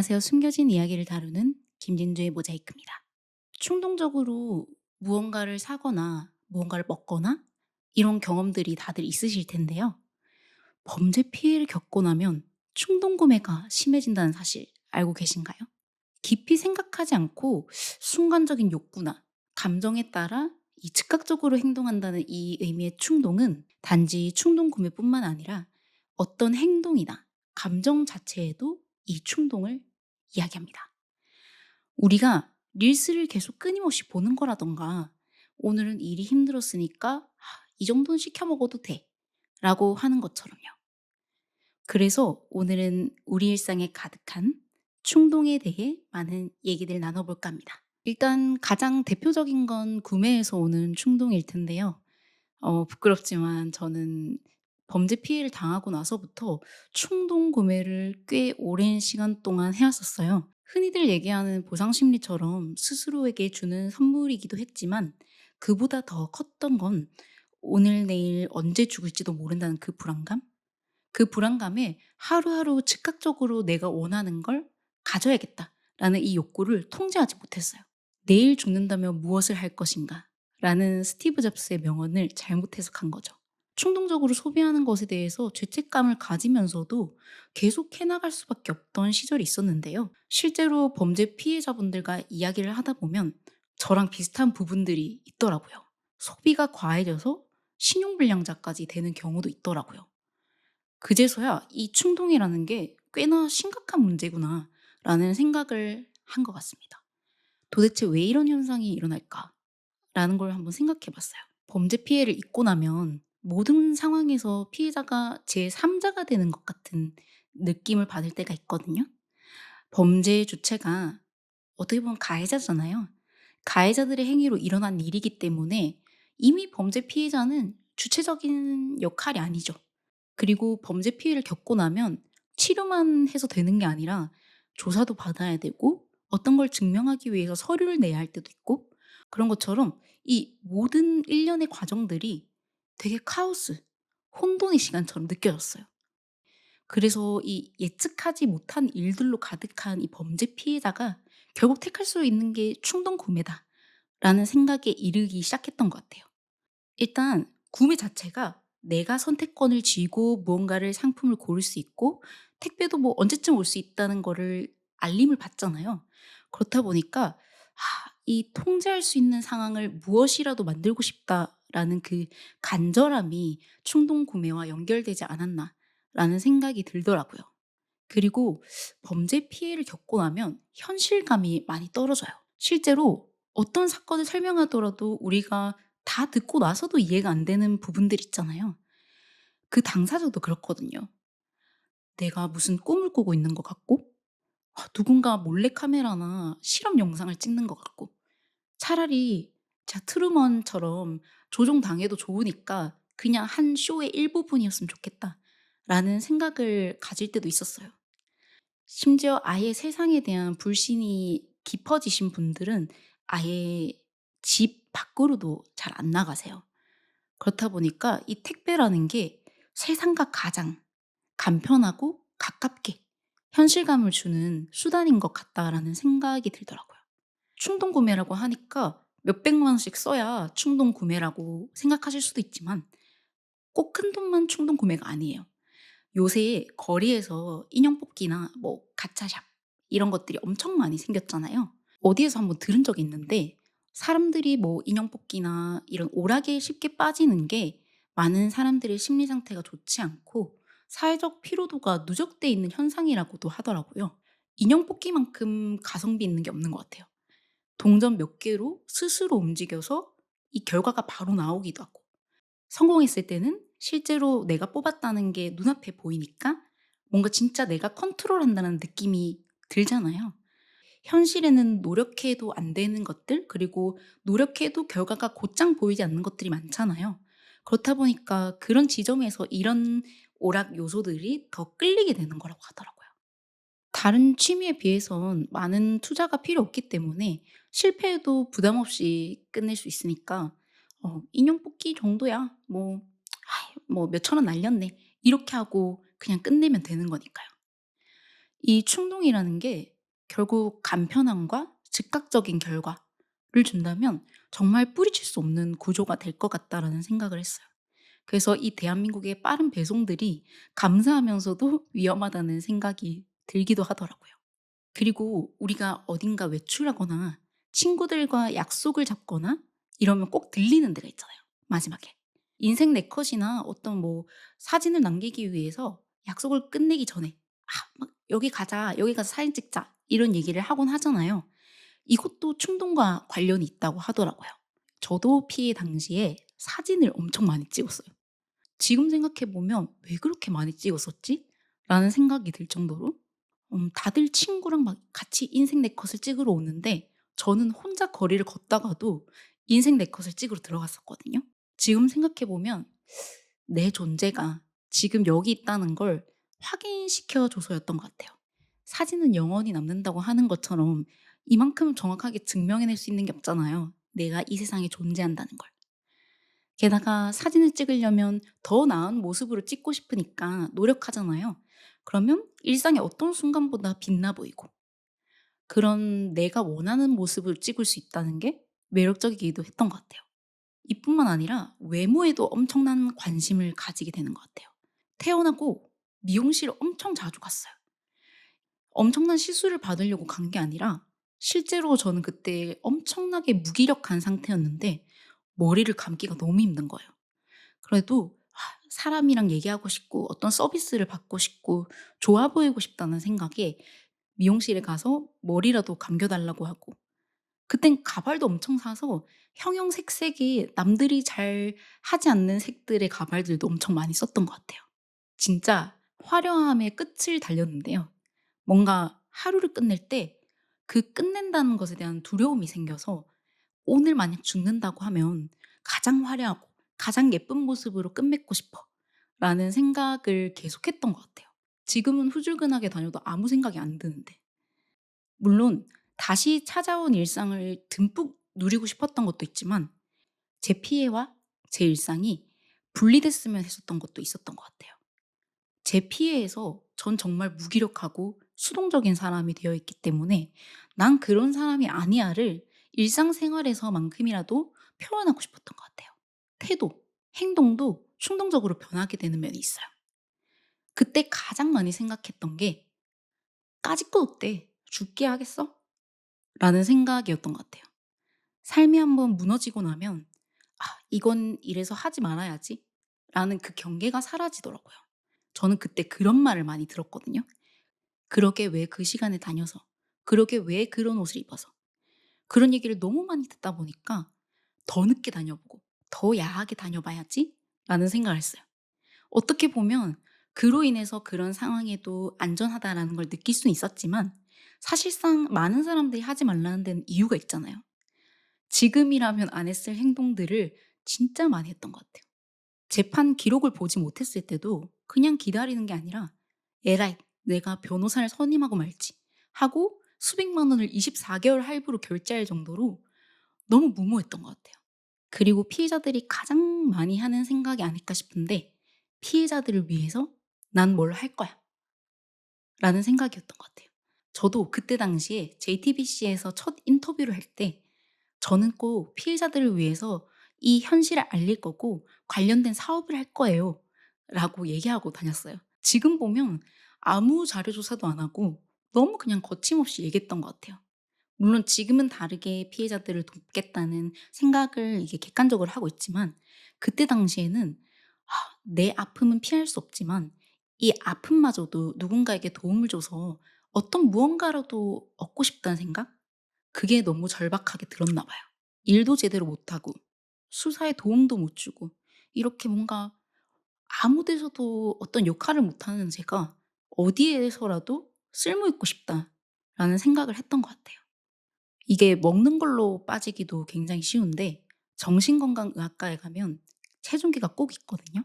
안녕하세요. 숨겨진 이야기를 다루는 김진주의 모자이크입니다. 충동적으로 무언가를 사거나 무언가를 먹거나 이런 경험들이 다들 있으실 텐데요. 범죄 피해를 겪고 나면 충동 구매가 심해진다는 사실 알고 계신가요? 깊이 생각하지 않고 순간적인 욕구나 감정에 따라 이 즉각적으로 행동한다는 이 의미의 충동은 단지 충동 구매뿐만 아니라 어떤 행동이나 감정 자체에도 이 충동을 이야기합니다. 우리가 릴스를 계속 끊임없이 보는 거라던가 오늘은 일이 힘들었으니까 이 정도는 시켜 먹어도 돼 라고 하는 것처럼요. 그래서 오늘은 우리 일상에 가득한 충동에 대해 많은 얘기들 나눠볼까 합니다. 일단 가장 대표적인 건 구매에서 오는 충동일 텐데요. 부끄럽지만 저는 범죄 피해를 당하고 나서부터 충동 구매를 꽤 오랜 시간 동안 해왔었어요. 흔히들 얘기하는 보상 심리처럼 스스로에게 주는 선물이기도 했지만 그보다 더 컸던 건 오늘 내일 언제 죽을지도 모른다는 그 불안감? 그 불안감에 하루하루 즉각적으로 내가 원하는 걸 가져야겠다라는 이 욕구를 통제하지 못했어요. '내일 죽는다면 무엇을 할 것인가?' 라는 스티브 잡스의 명언을 잘못 해석한 거죠. 충동적으로 소비하는 것에 대해서 죄책감을 가지면서도 계속 해 나갈 수밖에 없던 시절이 있었는데요. 실제로 범죄 피해자분들과 이야기를 하다 보면 저랑 비슷한 부분들이 있더라고요. 소비가 과해져서 신용불량자까지 되는 경우도 있더라고요. 그제서야 '이 충동이라는 게 꽤나 심각한 문제구나.'라는 생각을 한 것 같습니다. '도대체 왜 이런 현상이 일어날까?'라는 걸 한번 생각해 봤어요. 범죄 피해를 입고 나면 모든 상황에서 피해자가 제3자가 되는 것 같은 느낌을 받을 때가 있거든요. 범죄의 주체가 어떻게 보면 가해자잖아요. 가해자들의 행위로 일어난 일이기 때문에 이미 범죄 피해자는 주체적인 역할이 아니죠. 그리고 범죄 피해를 겪고 나면 치료만 해서 되는 게 아니라 조사도 받아야 되고 어떤 걸 증명하기 위해서 서류를 내야 할 때도 있고 그런 것처럼 이 모든 일련의 과정들이 되게 카오스, 혼돈의 시간처럼 느껴졌어요. 그래서 이 예측하지 못한 일들로 가득한 이 범죄 피해자가 결국 택할 수 있는 게 충동 구매다라는 생각에 이르기 시작했던 것 같아요. 일단 구매 자체가 내가 선택권을 쥐고 무언가를 상품을 고를 수 있고 택배도 뭐 언제쯤 올 수 있다는 거를 알림을 받잖아요. 그렇다 보니까 이 '통제할 수 있는 상황을 무엇이라도 만들고 싶다.'라는 그 간절함이 '충동 구매와 연결되지 않았나.'라는 생각이 들더라고요. 그리고 범죄 피해를 겪고 나면 현실감이 많이 떨어져요. 실제로 어떤 사건을 설명하더라도 우리가 다 듣고 나서도 이해가 안 되는 부분들 있잖아요. 그 당사자도 그렇거든요. 내가 무슨 꿈을 꾸고 있는 것 같고, 누군가 몰래카메라나 실험 영상을 찍는 것 같고, 차라리 제가 트루먼처럼 조종당해도 좋으니까 그냥 한 쇼의 일부분이었으면 좋겠다라는 생각을 가질 때도 있었어요. 심지어 아예 세상에 대한 불신이 깊어지신 분들은 아예 집 밖으로도 잘 안 나가세요. 그렇다 보니까 이 택배라는 게 세상과 가장 간편하고 가깝게 현실감을 주는 수단인 것 같다라는 생각이 들더라고요. 충동 구매라고 하니까 몇백만 원씩 써야 충동 구매라고 생각하실 수도 있지만 꼭 큰돈만 충동 구매가 아니에요. 요새 거리에서 인형 뽑기나 뭐 가차샵 이런 것들이 엄청 많이 생겼잖아요. 어디에서 한번 들은 적이 있는데 사람들이 뭐 인형 뽑기나 이런 오락에 쉽게 빠지는 게 많은 사람들의 심리 상태가 좋지 않고 사회적 피로도가 누적돼 있는 현상이라고도 하더라고요. 인형 뽑기만큼 가성비 있는 게 없는 것 같아요. 동전 몇 개로 스스로 움직여서 이 결과가 바로 나오기도 하고 성공했을 때는 실제로 내가 뽑았다는 게 눈앞에 보이니까 뭔가 진짜 내가 컨트롤한다는 느낌이 들잖아요. 현실에는 노력해도 안 되는 것들 그리고 노력해도 결과가 곧장 보이지 않는 것들이 많잖아요. 그렇다 보니까 그런 지점에서 이런 오락 요소들이 더 끌리게 되는 거라고 하더라고요. 다른 취미에 비해선 많은 투자가 필요 없기 때문에 실패해도 부담 없이 끝낼 수 있으니까 '인형 뽑기 정도야. 뭐 뭐 몇천 원 날렸네.' 이렇게 하고 그냥 끝내면 되는 거니까요. 이 충동이라는 게 결국 간편함과 즉각적인 결과를 준다면 정말 뿌리칠 수 없는 구조가 될 것 같다라는 생각을 했어요. 그래서 이 대한민국의 빠른 배송들이 감사하면서도 위험하다는 생각이 들기도 하더라고요. 그리고 우리가 어딘가 외출하거나 친구들과 약속을 잡거나 이러면 꼭 들리는 데가 있잖아요, 마지막에. 인생 네컷이나 어떤 뭐 사진을 남기기 위해서 약속을 끝내기 전에 막 "여기 가자. 여기 가서 사진 찍자." 이런 얘기를 하곤 하잖아요. 이것도 충동과 관련이 있다고 하더라고요. 저도 피해 당시에 사진을 엄청 많이 찍었어요. 지금 생각해 보면 '왜 그렇게 많이 찍었었지?' 라는 생각이 들 정도로 다들 친구랑 막 같이 인생 네컷을 찍으러 오는데 저는 혼자 거리를 걷다가도 인생 네컷을 찍으러 들어갔었거든요. 지금 생각해 보면 내 존재가 지금 여기 있다는 걸 확인시켜 줘서였던 것 같아요. 사진은 영원히 남는다고 하는 것처럼 이만큼 정확하게 증명해낼 수 있는 게 없잖아요, 내가 이 세상에 존재한다는 걸. 게다가 사진을 찍으려면 더 나은 모습으로 찍고 싶으니까 노력하잖아요. 그러면 일상의 어떤 순간보다 빛나 보이고 그런 내가 원하는 모습을 찍을 수 있다는 게 매력적이기도 했던 것 같아요. 이뿐만 아니라 외모에도 엄청난 관심을 가지게 되는 것 같아요. 태어나고 미용실을 엄청 자주 갔어요. 엄청난 시술을 받으려고 간 게 아니라 실제로 저는 그때 엄청나게 무기력한 상태였는데 머리를 감기가 너무 힘든 거예요. 그래도 사람이랑 얘기하고 싶고 어떤 서비스를 받고 싶고 좋아 보이고 싶다는 생각에 미용실에 가서 머리라도 감겨 달라고 하고 그땐 가발도 엄청 사서 형형색색의 남들이 잘 하지 않는 색들의 가발들도 엄청 많이 썼던 것 같아요. 진짜 화려함의 끝을 달렸는데요. 뭔가 하루를 끝낼 때 그 끝낸다는 것에 대한 두려움이 생겨서 오늘 만약 죽는다고 하면 가장 화려하고 가장 예쁜 모습으로 끝맺고 싶어 라는 생각을 계속했던 것 같아요. 지금은 후줄근하게 다녀도 아무 생각이 안 드는데. 물론 다시 찾아온 일상을 듬뿍 누리고 싶었던 것도 있지만 제 피해와 제 일상이 분리됐으면 했었던 것도 있었던 것 같아요. 제 피해에서 전 정말 무기력하고 수동적인 사람이 되어 있기 때문에 '난 그런 사람이 아니야.'를 일상생활에서만큼이라도 표현하고 싶었던 것 같아요. 태도, 행동도 충동적으로 변하게 되는 면이 있어요. 그때 가장 많이 생각했던 게 '까짓 것 어때? 죽게 하겠어?' 라는 생각이었던 것 같아요. 삶이 한번 무너지고 나면 '아 이건 이래서 하지 말아야지.' 라는 그 경계가 사라지더라고요. 저는 그때 그런 말을 많이 들었거든요. "그러게 왜 그 시간에 다녀서. 그러게 왜 그런 옷을 입어서." 그런 얘기를 너무 많이 듣다 보니까 '더 늦게 다녀보고 더 야하게 다녀봐야지.'라는 생각을 했어요. 어떻게 보면 그로 인해서 그런 상황에도 '안전하다.'라는 걸 느낄 수는 있었지만 사실상 많은 사람들이 하지 말라는 데는 이유가 있잖아요. 지금이라면 안 했을 행동들을 진짜 많이 했던 것 같아요. 재판 기록을 보지 못했을 때도 그냥 기다리는 게 아니라 '에라이 내가 변호사를 선임하고 말지.' 하고 수백만 원을 24개월 할부로 결제할 정도로 너무 무모했던 것 같아요. 그리고 피해자들이 가장 많이 하는 생각이 아닐까 싶은데 '피해자들을 위해서 난 뭘 할 거야.'라는 생각이었던 것 같아요. 저도 그때 당시에 JTBC에서 첫 인터뷰를 할 때 저는 꼭 피해자들을 위해서 이 현실을 알릴 거고 관련된 사업을 할 거예요. 라고 얘기하고 다녔어요. 지금 보면 아무 자료 조사도 안 하고 너무 그냥 거침없이 얘기했던 것 같아요. 물론 지금은 다르게 피해자들을 돕겠다는 생각을 이게 객관적으로 하고 있지만 그때 당시에는 내 아픔은 피할 수 없지만 이 아픔마저도 누군가에게 도움을 줘서 어떤 무언가라도 얻고 싶다는 생각? 그게 너무 절박하게 들었나 봐요. 일도 제대로 못하고 수사에 도움도 못 주고 이렇게 뭔가 아무 데서도 어떤 역할을 못하는 제가 '어디에서라도 쓸모 있고 싶다.'라는 생각을 했던 것 같아요. 이게 먹는 걸로 빠지기도 굉장히 쉬운데 정신건강의학과에 가면 체중계가 꼭 있거든요.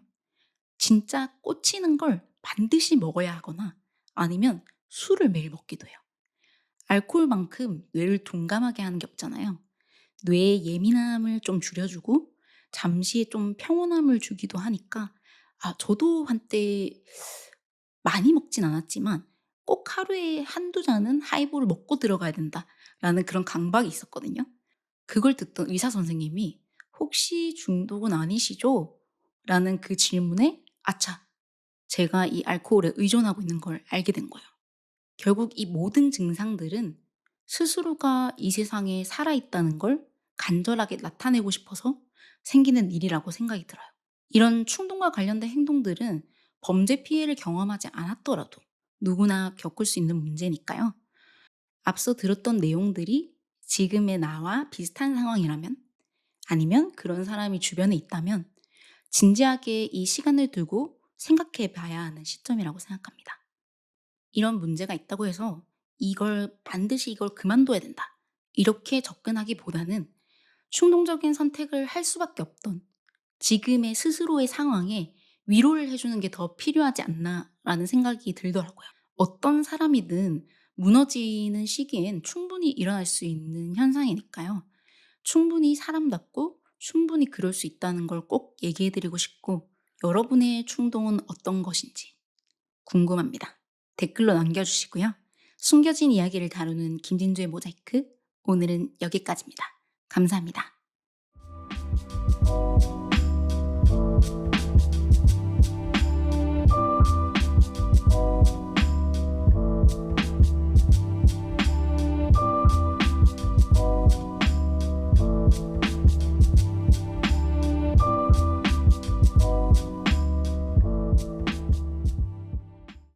진짜 꽂히는 걸 반드시 먹어야 하거나 아니면 술을 매일 먹기도 해요. 알코올만큼 뇌를 둔감하게 하는 게 없잖아요. 뇌의 예민함을 좀 줄여주고 잠시 좀 평온함을 주기도 하니까 저도 한때 많이 먹진 않았지만 꼭 하루에 한두 잔은 하이볼을 먹고 들어가야 된다라는 그런 강박이 있었거든요. 그걸 듣던 의사 선생님이 "혹시 중독은 아니시죠?" 라는 그 질문에 아차, 제가 이 알코올에 의존하고 있는 걸 알게 된 거예요. 결국 이 모든 증상들은 스스로가 이 세상에 살아있다는 걸 간절하게 나타내고 싶어서 생기는 일이라고 생각이 들어요. 이런 충동과 관련된 행동들은 범죄 피해를 경험하지 않았더라도 누구나 겪을 수 있는 문제니까요. 앞서 들었던 내용들이 지금의 나와 비슷한 상황이라면, 아니면 그런 사람이 주변에 있다면 진지하게 이 시간을 두고 생각해 봐야 하는 시점이라고 생각합니다. 이런 문제가 있다고 해서 이걸 반드시 이걸 그만둬야 된다, 이렇게 접근하기보다는 충동적인 선택을 할 수밖에 없던 지금의 스스로의 상황에 위로를 해주는 게 더 필요하지 않나라는 생각이 들더라고요. 어떤 사람이든 무너지는 시기엔 충분히 일어날 수 있는 현상이니까요. 충분히 사람답고 충분히 그럴 수 있다는 걸 꼭 얘기해 드리고 싶고, 여러분의 충동은 어떤 것인지 궁금합니다. 댓글로 남겨주시고요. 숨겨진 이야기를 다루는 김진주의 모자이크, 오늘은 여기까지입니다. 감사합니다.